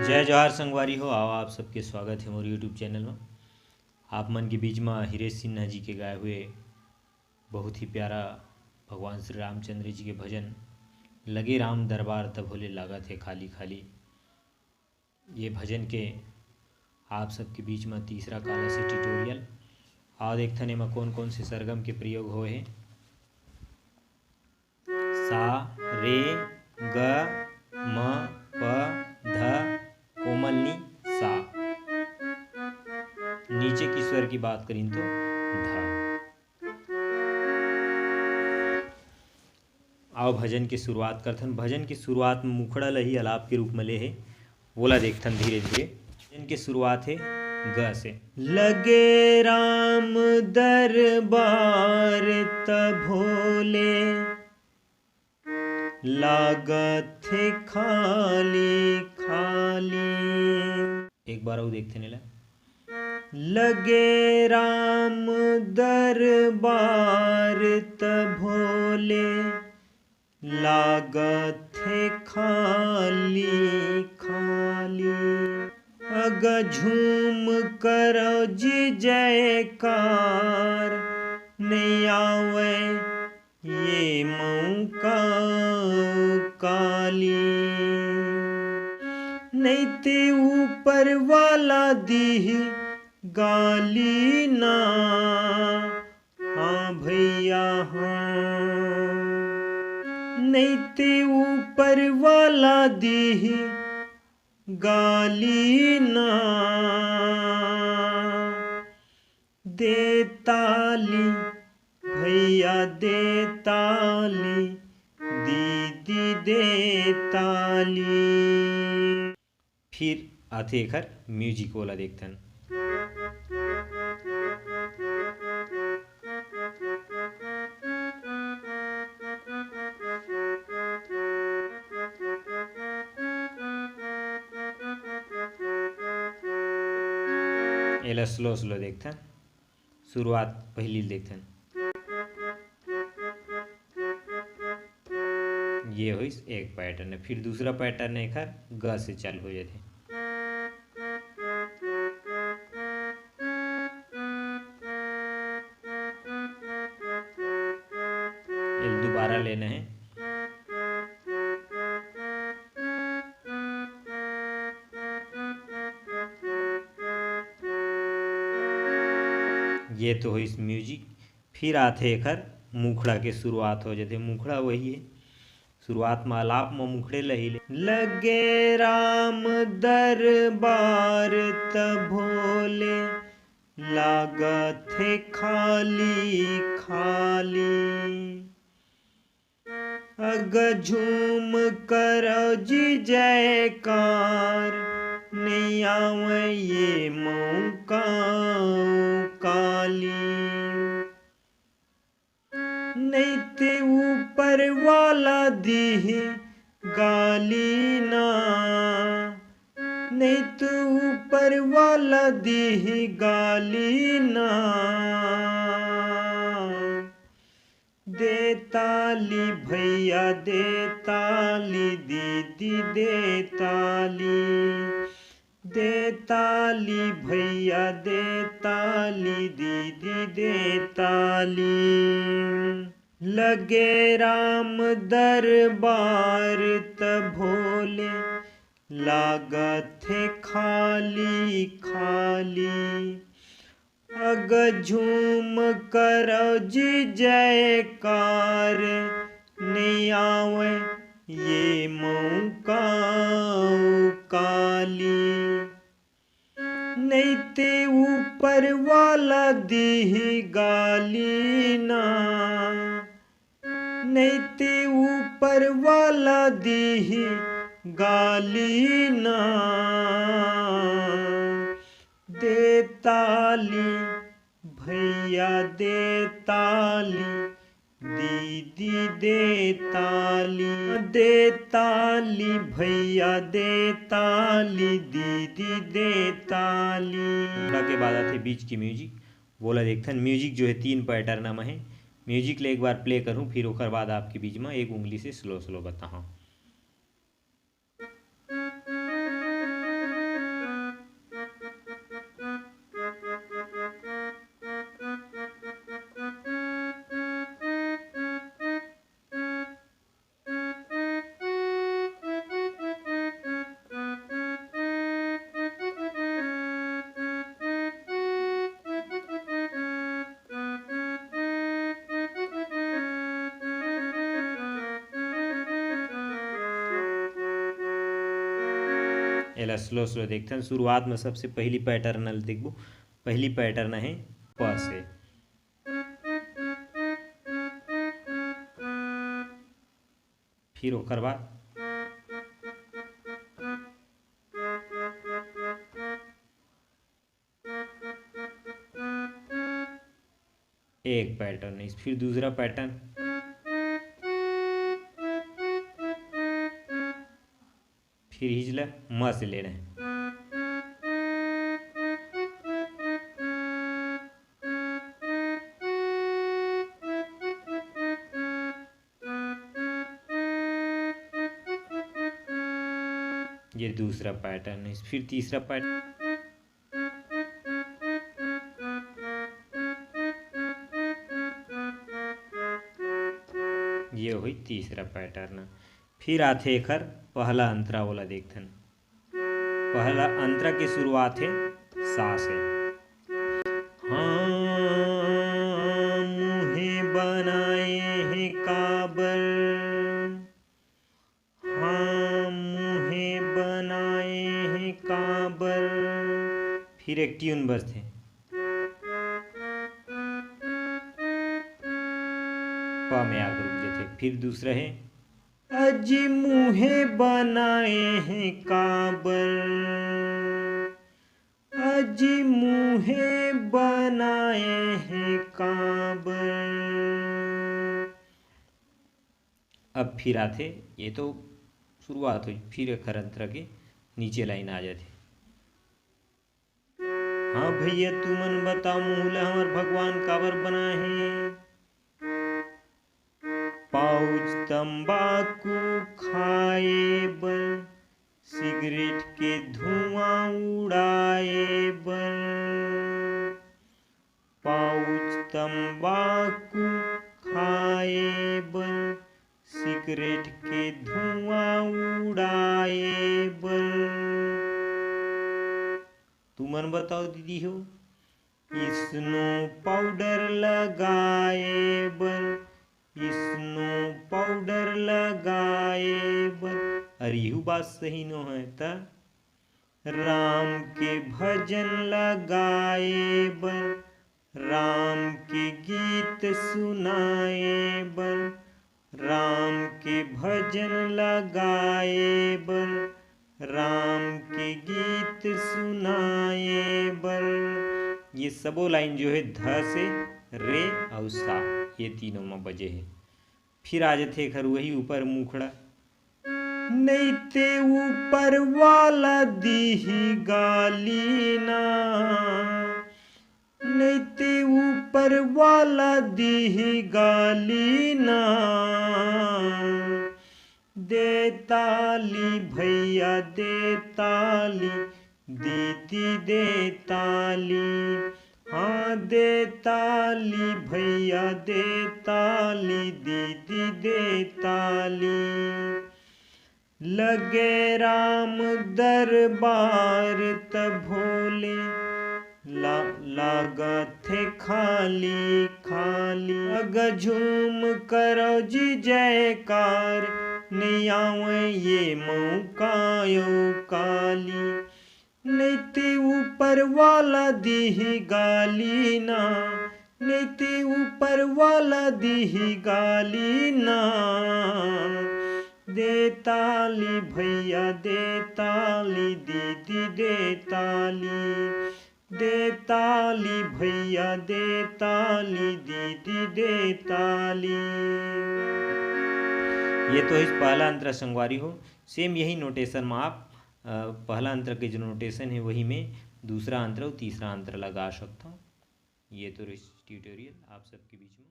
जय जोहार संगवारी हो। आओ आप सबके स्वागत है मोर यूट्यूब चैनल में। आप मन के बीच में हिरेश सिन्हा जी के गाए हुए बहुत ही प्यारा भगवान श्री रामचंद्र जी के भजन लगे राम दरबार तब भोले लागत है खाली खाली। ये भजन के आप सबके बीच में तीसरा काला से ट्यूटोरियल। आओ देखते में कौन कौन से सरगम के प्रयोग हुए हैं। सा रे ग म प ध कोमल नी सा। नीचे की स्वर की बात करें तो ध। आओ भजन की शुरुआत करथन। भजन की शुरुआत में मुखड़ा लही अलाप के रूप में ले है, बोला देखथन धीरे धीरे। भजन की शुरुआत है ग से। लगे राम दरबार तब भोले लागत है खाली खाली। एक बार और देखते नहीं। लगे राम दरबार तब भोले लागत है खाली खाली। अग झूम करो जी जयकार नहीं आवे ये मौका काली। नहीं ते ऊपर वाला दी गाली ना। हाँ भैया हाँ। नहीं ते ऊपर वाला दी गाली ना। दे ताली भैया दे ताली दीदी दे ताली। फिर आते खर म्यूजिक वाला देखते। एला स्लो स्लो देखते। शुरुआत पहली देखते। ये हुई एक पैटर्न है। फिर दूसरा पैटर्न है खर ग से चालू हो जाते। दोबारा लेना है। ये तो हुई म्यूजिक। फिर आते खर मुखड़ा के शुरुआत हो जाते। मुखड़ा वही है, शुरुआत में आलाप में मुखड़े लही लगे राम दरबार तब भोले लागत है खाली खाली। अग झूम करो जी जयकार नहीं आवे ये मौका काली। नहीं ते ऊपर वाला दी गाली ना। नहीं तो ऊपर वाला दी गाली ना। दे ताली भैया दे ताली दीदी दे ताली। दे ताली भैया दे ताली दीदी दे ताली। लगे राम दरबार तब भोले लागत है खाली खाली। अग झूम करो जी जयकार नहीं आवे ये मौका काली। नहीं ते ऊपर वाला दी गाली ना। नहीं ते ऊपर वाला दी गाली ना। दे ताली भैया दे ताली दीदी दे ताली। दे ताली भैया दे ताली दीदी दे ताली। के बाद आते बीच की म्यूजिक, बोला देखते। म्यूजिक जो है 3 पैटर्न में है। म्यूजिक ले एक बार प्ले करूँ, फिर ओकर बाद आपके बीच में एक उंगली से स्लो स्लो बताऊँ। एला स्लो स्लो देखते हैं। शुरुआत में सबसे पहली पैटर्न देखबो, पहली पैटर्न है प से, फिर ओकर बाद एक पैटर्न, फिर दूसरा पैटर्न, फिर हिजला म से लेना है, ये दूसरा पैटर्न है। फिर तीसरा पैटर्न, ये हुई तीसरा पैटर्न। फिर आथे एकर पहला अंतरा वाला देखथन। पहला अंतरा की शुरुआत है सा से। हाँ मुहे बनाए हैं काबर, हाँ मुहे बनाए हैं काबर। फिर एक ट्यून बजते, प में आकर रुक जाते। फिर दूसरा है अजी मुहे बनाए हैं काबर, अजी मुहे बनाए हैं काबर। अब फिर आते, ये तो शुरुआत हुई, फिर एक अंतरा के नीचे लाइन आ जाती। हाँ भैया तुमन बताओ मुहला हमार भगवान काबर बनाए हैं। पाउच तंबाकू खाए बर, सिगरेट के धुआं उड़ाए बर। पाउच तंबाकू खाए बर, सिगरेट के धुआं उड़ाए बर। तुमन बताओ दीदी हो। स्नो पाउडर लगाए बर, स्नो पाउडर लगाए बर। अरे यू बात सही नो है ता। राम के भजन लगाए बर, राम के गीत सुनाए बर। राम के भजन लगाए बर, राम के गीत सुनाए बर। ये सबो लाइन जो है ध से रे और सा, ये तीनों में बजे है। फिर आ जाते खर वही ऊपर मुखड़ा। नहीं ते ऊपर वाला दीही गाली ना, नहीं ते ऊपर वाला दीही गाली ना। दे ताली भैया दे ताली, दीदी दे ताली। हाँ दे ताली भैया दे ताली, दीदी दे ताली। लगे राम दरबार तब भोले, लागा थे खाली खाली। अग झूम करो जी जयकार, नहीं आवे ये मौका यो काली। नहीं ते ऊपर वाला दीही गाली ना, नहीं ते ऊपर वाला दीही गाली ना। दे ताली भैया दे ताली, दीदी दे ताली। दे ताली भैया दे ताली, दीदी दे ताली। ये तो इस पहला अंतरा संगवारी हो। सेम यही नोटेशन में आप पहला अंतर के जो नोटेशन है वही में दूसरा अंतर और तीसरा अंतर लगा सकता हूँ। ये तो ट्यूटोरियल आप सबके बीच में